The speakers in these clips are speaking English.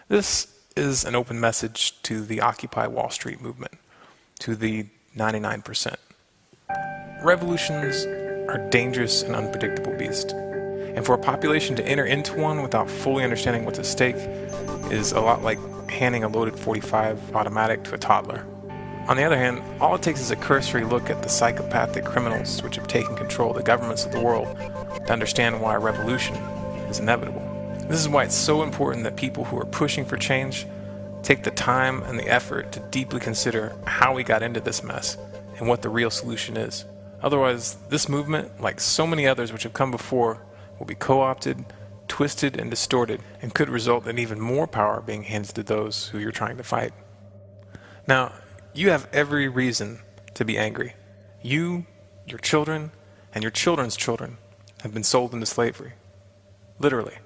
This is an open message to the Occupy Wall Street movement, to the 99%. Revolutions are dangerous and unpredictable beasts, and for a population to enter into one without fully understanding what's at stake is a lot like handing a loaded .45 automatic to a toddler. On the other hand, all it takes is a cursory look at the psychopathic criminals which have taken control of the governments of the world to understand why a revolution is inevitable. This is why it's so important that people who are pushing for change take the time and the effort to deeply consider how we got into this mess and what the real solution is. Otherwise, this movement, like so many others which have come before, will be co-opted, twisted, and distorted, and could result in even more power being handed to those who you're trying to fight. Now, you have every reason to be angry. You, your children, and your children's children have been sold into slavery. Literally.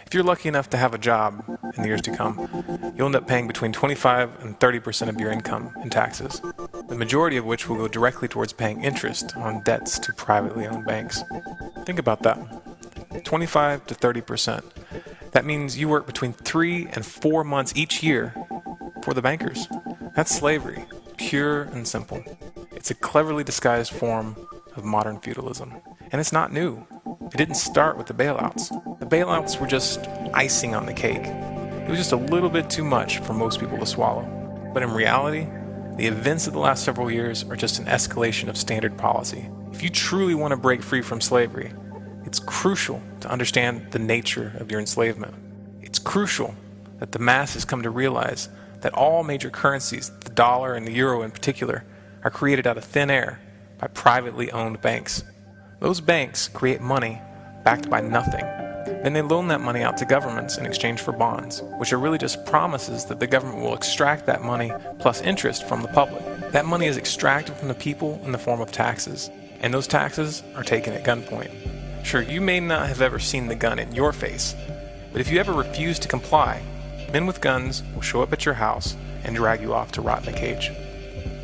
If you're lucky enough to have a job in the years to come, you'll end up paying between 25 and 30% of your income in taxes, the majority of which will go directly towards paying interest on debts to privately owned banks. Think about that. 25 to 30%. That means you work between 3 and 4 months each year for the bankers. That's slavery, pure and simple. It's a cleverly disguised form of modern feudalism. And it's not new. It didn't start with the bailouts. The bailouts were just icing on the cake. It was just a little bit too much for most people to swallow. But in reality, the events of the last several years are just an escalation of standard policy. If you truly want to break free from slavery, it's crucial to understand the nature of your enslavement. It's crucial that the masses come to realize that all major currencies, the dollar and the euro in particular, are created out of thin air by privately owned banks. Those banks create money backed by nothing. Then they loan that money out to governments in exchange for bonds, which are really just promises that the government will extract that money plus interest from the public. That money is extracted from the people in the form of taxes, and those taxes are taken at gunpoint. Sure, you may not have ever seen the gun in your face, but if you ever refuse to comply, men with guns will show up at your house and drag you off to rot in a cage.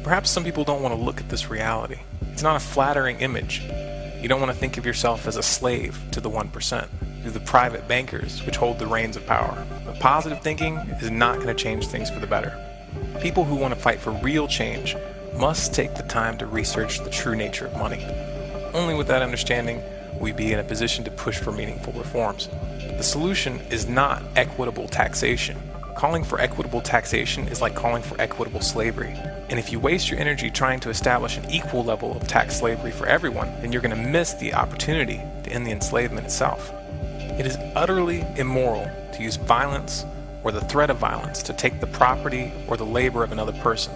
Perhaps some people don't want to look at this reality. It's not a flattering image. You don't want to think of yourself as a slave to the 1%, to the private bankers which hold the reins of power. But positive thinking is not going to change things for the better. People who want to fight for real change must take the time to research the true nature of money. Only with that understanding will we be in a position to push for meaningful reforms. The solution is not equitable taxation. Calling for equitable taxation is like calling for equitable slavery. And if you waste your energy trying to establish an equal level of tax slavery for everyone, then you're going to miss the opportunity to end the enslavement itself. It is utterly immoral to use violence or the threat of violence to take the property or the labor of another person.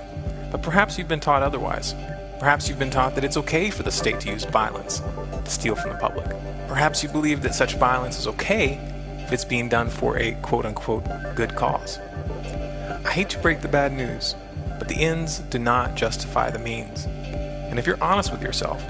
But perhaps you've been taught otherwise. Perhaps you've been taught that it's okay for the state to use violence to steal from the public. Perhaps you believe that such violence is okay if it's being done for a quote-unquote good cause. I hate to break the bad news, but the ends do not justify the means. And if you're honest with yourself,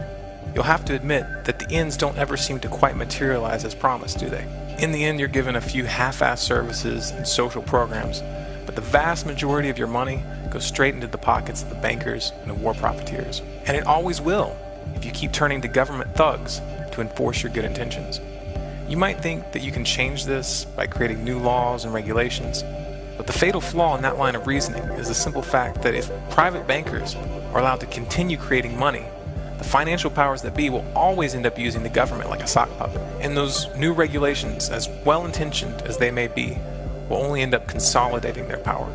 you'll have to admit that the ends don't ever seem to quite materialize as promised, do they? In the end, you're given a few half-assed services and social programs, but the vast majority of your money goes straight into the pockets of the bankers and the war profiteers. And it always will, if you keep turning to government thugs to enforce your good intentions. You might think that you can change this by creating new laws and regulations, but the fatal flaw in that line of reasoning is the simple fact that if private bankers are allowed to continue creating money, the financial powers that be will always end up using the government like a sock puppet. And those new regulations, as well-intentioned as they may be, will only end up consolidating their power.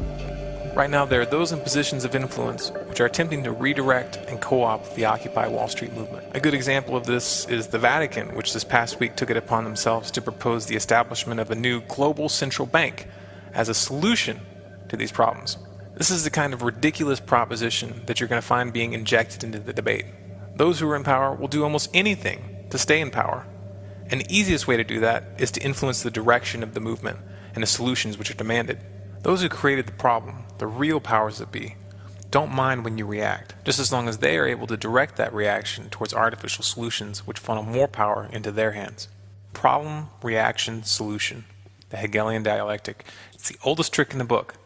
Right now, there are those in positions of influence which are attempting to redirect and co-opt the Occupy Wall Street movement. A good example of this is the Vatican, which this past week took it upon themselves to propose the establishment of a new global central bank as a solution to these problems. This is the kind of ridiculous proposition that you're going to find being injected into the debate. Those who are in power will do almost anything to stay in power. And the easiest way to do that is to influence the direction of the movement and the solutions which are demanded. Those who created the problem, the real powers that be, don't mind when you react, just as long as they are able to direct that reaction towards artificial solutions which funnel more power into their hands. Problem, reaction, solution. The Hegelian dialectic. It's the oldest trick in the book.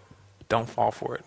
Don't fall for it.